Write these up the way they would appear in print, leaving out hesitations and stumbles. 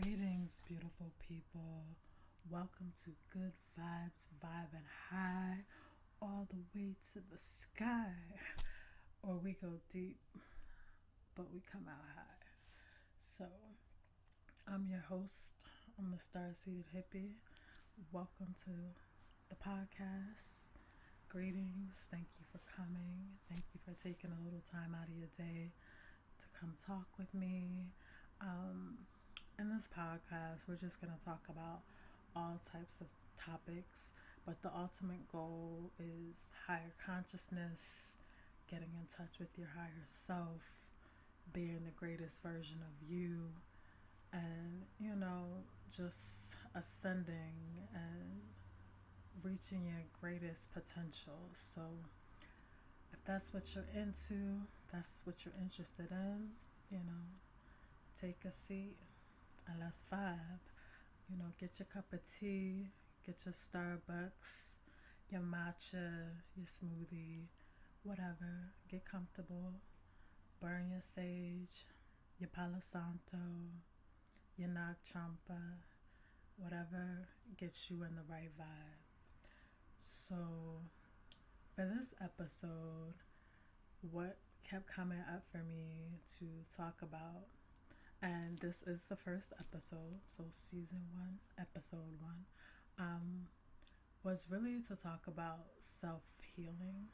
Greetings, beautiful people. Welcome to Good Vibes, Vibe and High, all the way to the sky. Or we go deep, but we come out high. So, I'm your host. I'm the Star Seated Hippie. Welcome to the podcast. Greetings. Thank you for coming. Thank you for taking a little time out of your day to come talk with me. Um, in this podcast, we're just going to talk about all types of topics, but the ultimate goal is higher consciousness, getting in touch with your higher self, being the greatest version of you, and just ascending and reaching your greatest potential. So, if that's what you're into, that's what you're interested in, you know, take a seat and let's vibe. Get your cup of tea, get your Starbucks, your matcha, your smoothie, whatever. Get comfortable, burn your sage, your Palo Santo, your Nag Champa, whatever gets you in the right vibe. So, for this episode, what kept coming up for me to talk about, and this is the first episode, so season 1, episode 1, was really to talk about self healing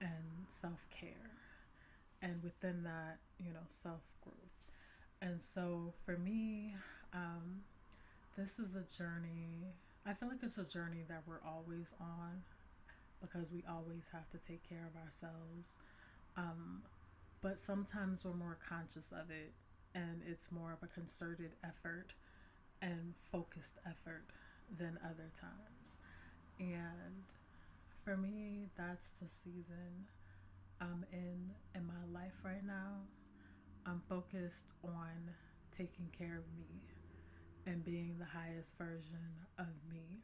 and self care, and within that, self growth. And so for me, this is a journey. I feel like it's a journey that we're always on because we always have to take care of ourselves. But sometimes we're more conscious of it, and it's more of a concerted effort and focused effort than other times. And for me, that's the season I'm in my life right now. I'm focused on taking care of me and being the highest version of me.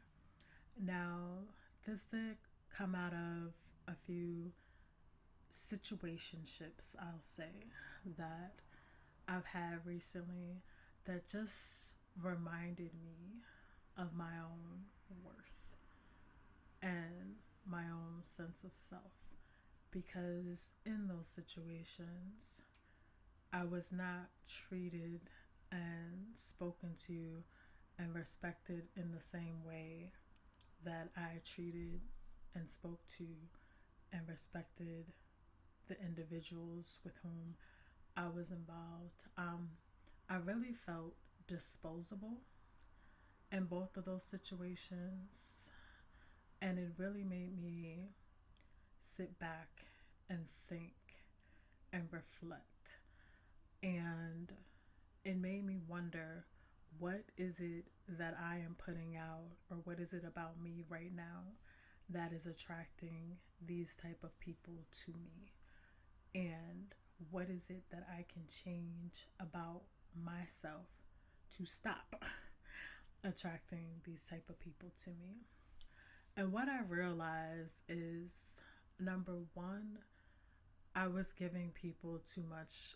Now, this did come out of a few situationships, I'll say, that I've had recently that just reminded me of my own worth and my own sense of self. Because in those situations, I was not treated and spoken to and respected in the same way that I treated and spoke to and respected the individuals with whom I was involved. I really felt disposable in both of those situations, and it really made me sit back and think and reflect. And it made me wonder, what is it that I am putting out, or what is it about me right now that is attracting these type of people to me? And what is it that I can change about myself to stop attracting these type of people to me? And what I realized is, number one, I was giving people too much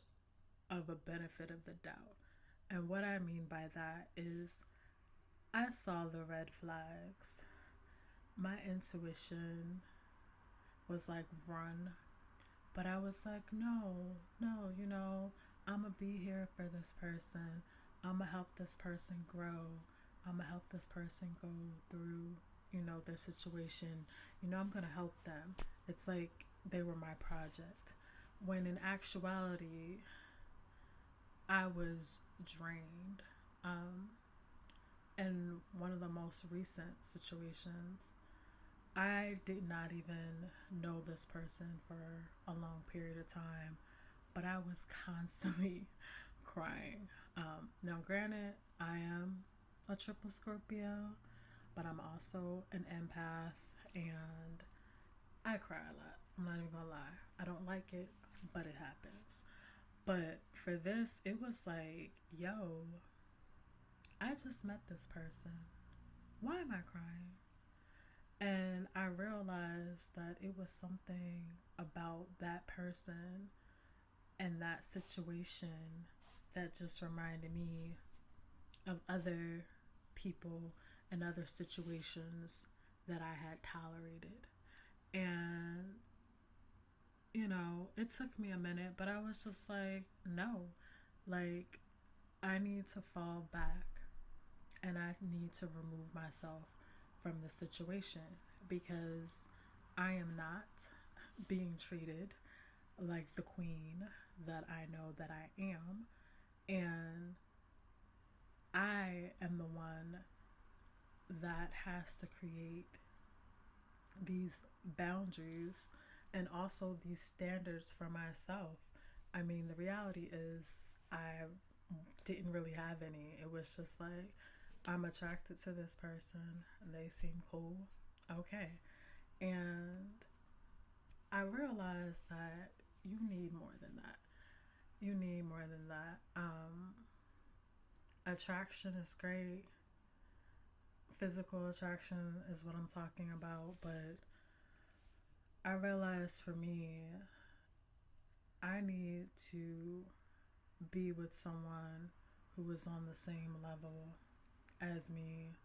of a benefit of the doubt. And what I mean by that is, I saw the red flags. My intuition was like, run. But I was like, no, I'm going to be here for this person. I'm going to help this person grow. I'm going to help this person go through, their situation. I'm going to help them. It's like they were my project. When in actuality, I was drained. In one of the most recent situations, I did not even know this person for a long period of time, but I was constantly crying. Now, granted, I am a triple Scorpio, but I'm also an empath, and I cry a lot. I'm not even gonna lie. I don't like it, but it happens. But for this, it was like, yo, I just met this person. Why am I crying? And I realized that it was something about that person and that situation that just reminded me other people and other situations that I had tolerated. And, it took me a minute, but I was just like, no, like, I need to fall back and I need to remove myself from the situation because I am not being treated like the queen that I know that I am. And I am the one that has to create these boundaries and also these standards for myself. I mean, the reality is, I didn't really have any. It was just like, I'm attracted to this person, they seem cool, okay. And I realized that you need more than that. You need more than that. Attraction is great. Physical attraction is what I'm talking about, but I realized for me, I need to be with someone who is on the same level as me,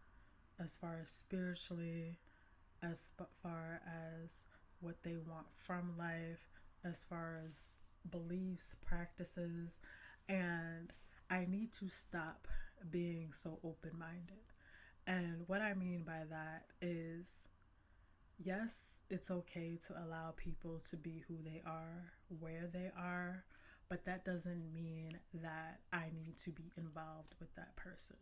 as far as spiritually, as far as what they want from life, as far as beliefs, practices, and I need to stop being so open minded. And what I mean by that is, yes, it's okay to allow people to be who they are, where they are, but that doesn't mean that I need to be involved with that person.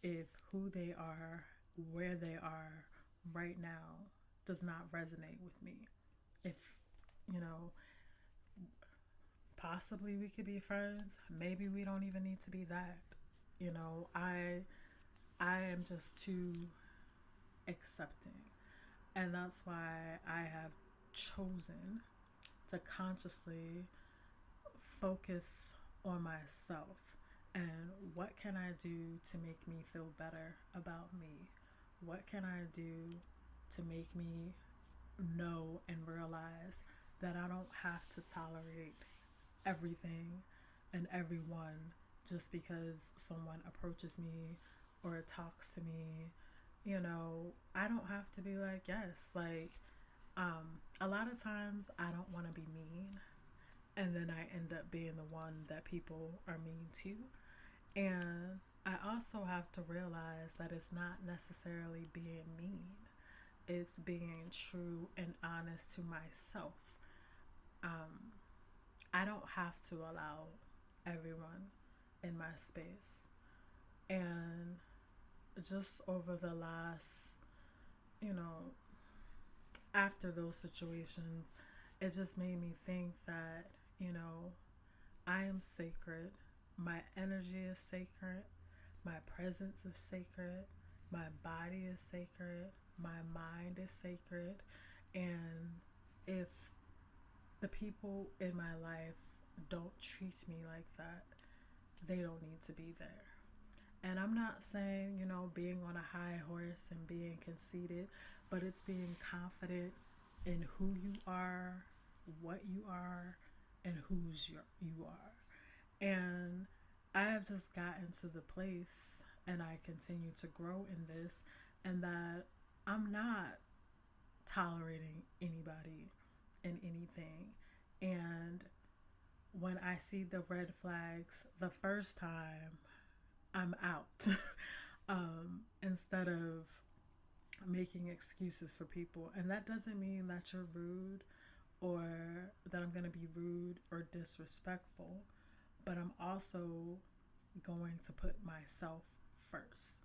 If who they are, where they are right now does not resonate with me, if, you know, possibly we could be friends, maybe we don't even need to be that. You know, I am just too accepting. And that's why I have chosen to consciously focus on myself and what can I do to make me feel better about me? What can I do to make me know and realize that I don't have to tolerate everything and everyone just because someone approaches me or talks to me? I don't have to be like, yes, like, a lot of times I don't want to be mean, and then I end up being the one that people are mean to. And I also have to realize that it's not necessarily being mean, it's being true and honest to myself. Um, I don't have to allow everyone in my space. And just over the last, you know, after those situations, it just made me think that, you know, I am sacred. My energy is sacred. My presence is sacred. My body is sacred. My mind is sacred. And if the people in my life don't treat me like that, they don't need to be there. And I'm not saying, being on a high horse and being conceited, but it's being confident in who you are, what you are, and you are. And I have just gotten to the place, and I continue to grow in this, and that I'm not tolerating anybody and anything. And when I see the red flags the first time, I'm out. Instead of making excuses for people. And that doesn't mean that you're rude or that I'm going to be rude or disrespectful, but I'm also going to put myself first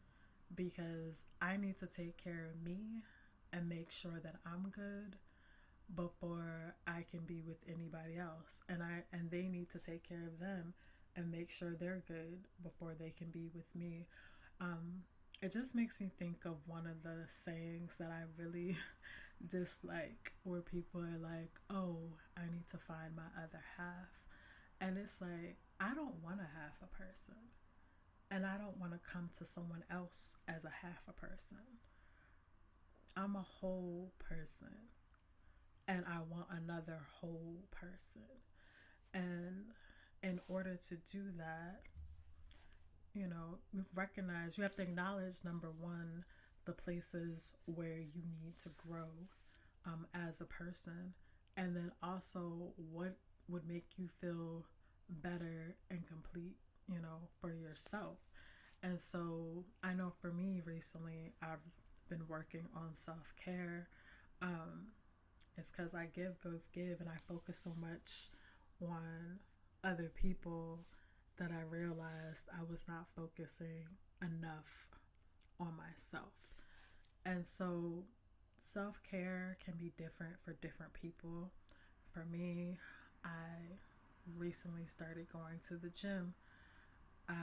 because I need to take care of me and make sure that I'm good before I can be with anybody else. And they need to take care of them and make sure they're good before they can be with me. Um, it just makes me think of one of the sayings that I really dislike, where people are like, oh, I need to find my other half. And it's like, I don't want a half a person. And I don't want to come to someone else as a half a person. I'm a whole person. And I want another whole person. And in order to do that, you have to acknowledge, number one, the places where you need to grow as a person, and then also what would make you feel better and complete, for yourself. And so I know for me recently, I've been working on self care. Um, it's because I give, and I focus so much on other people that I realized I was not focusing enough on myself. And so self care can be different for different people. For me, I recently started going to the gym. I,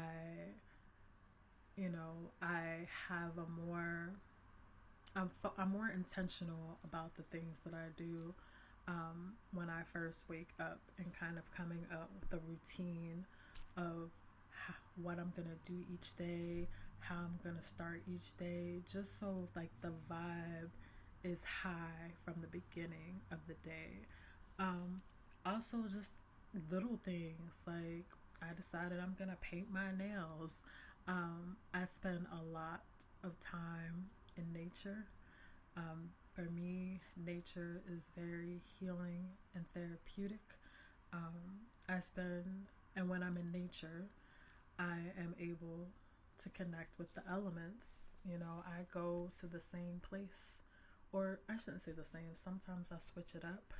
I have a more I'm more intentional about the things that I do when I first wake up, and kind of coming up with a routine of what I'm gonna do each day, how I'm gonna start each day, just so like the vibe is high from the beginning of the day. Um, Also, just little things like I decided I'm gonna paint my nails. I spend a lot of time in nature. For me, nature is very healing and therapeutic. I spend, and when I'm in nature, I am able to connect with the elements. I go to the same place, or I shouldn't say the same, sometimes I switch it up,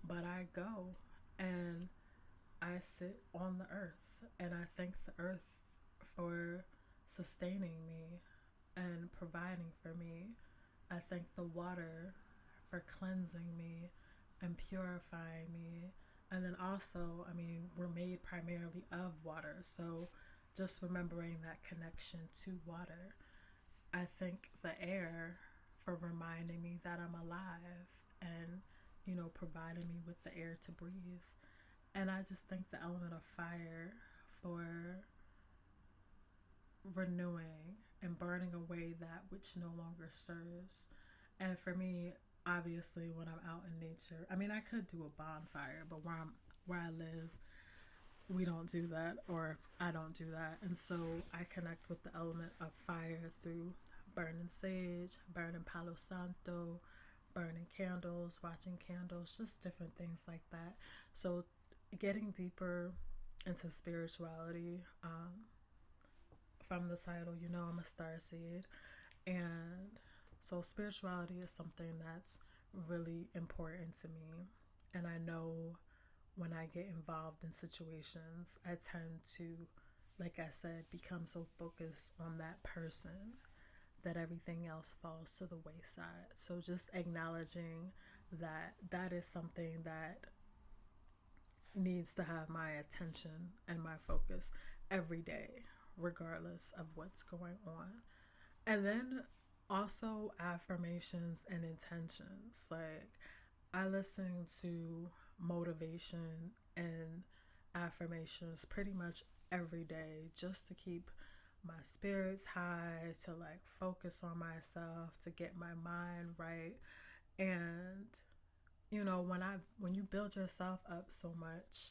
but I go and I sit on the earth and I thank the earth for sustaining me and providing for me. I thank the water for cleansing me and purifying me. And then also, I mean, we're made primarily of water. So just remembering that connection to water. I thank the air for reminding me that I'm alive and, providing me with the air to breathe. And I just thank the element of fire for renewing and burning away that which no longer serves. And for me, obviously, when I'm out in nature, I mean, I could do a bonfire, but where I live, we don't do that, or I don't do that. And so I connect with the element of fire through burning sage, burning Palo Santo, burning candles, watching candles, just different things like that. So getting deeper into spirituality, from the title, I'm a star seed. And so spirituality is something that's really important to me. And I know when I get involved in situations, I tend to, like I said, become so focused on that person that everything else falls to the wayside. So just acknowledging that that is something that needs to have my attention and my focus every day, regardless of what's going on. And then also affirmations and intentions. Like, I listen to motivation and affirmations pretty much every day just to keep my spirits high, to like focus on myself, to get my mind right. And when you build yourself up so much,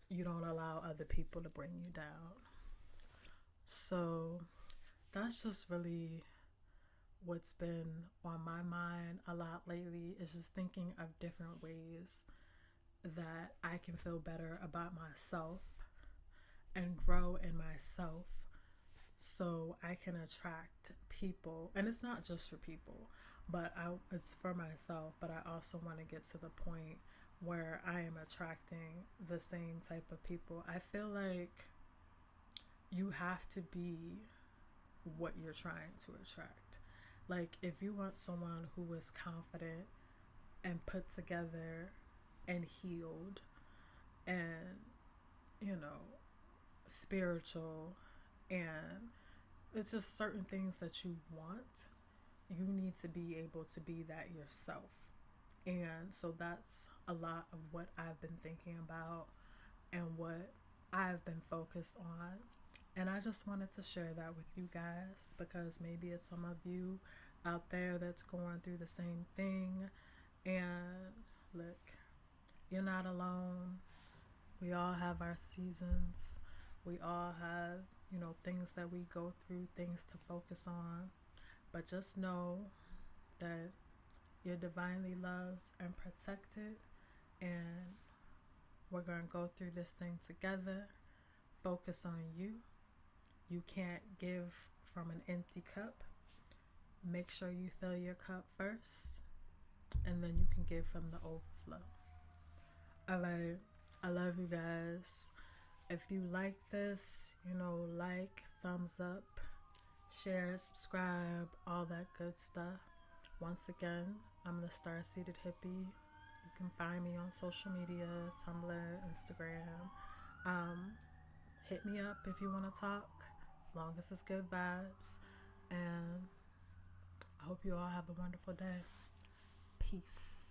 you don't allow other people to bring you down. So that's just really what's been on my mind a lot lately, is just thinking of different ways that I can feel better about myself and grow in myself, so I can attract people. And it's not just for people, but it's for myself. But I also want to get to the point where I am attracting the same type of people. I feel like you have to be what you're trying to attract. Like, if you want someone who is confident and put together and healed and, you know, spiritual, and it's just certain things that you want, you need to be able to be that yourself. And so that's a lot of what I've been thinking about and what I've been focused on. And I just wanted to share that with you guys, because maybe it's some of you out there that's going through the same thing. And look, you're not alone. We all have our seasons. We all have things that we go through, things to focus on. But just know that you're divinely loved and protected, and we're going to go through this thing together. Focus on you. You can't give from an empty cup. Make sure you fill your cup first, and then you can give from the overflow. All right. I love you guys. If you like this, like, thumbs up, share, subscribe, all that good stuff. Once again, I'm the Star Seated Hippie. You can find me on social media, Tumblr, Instagram. Hit me up if you want to talk, long as it's good vibes. And I hope you all have a wonderful day. Peace.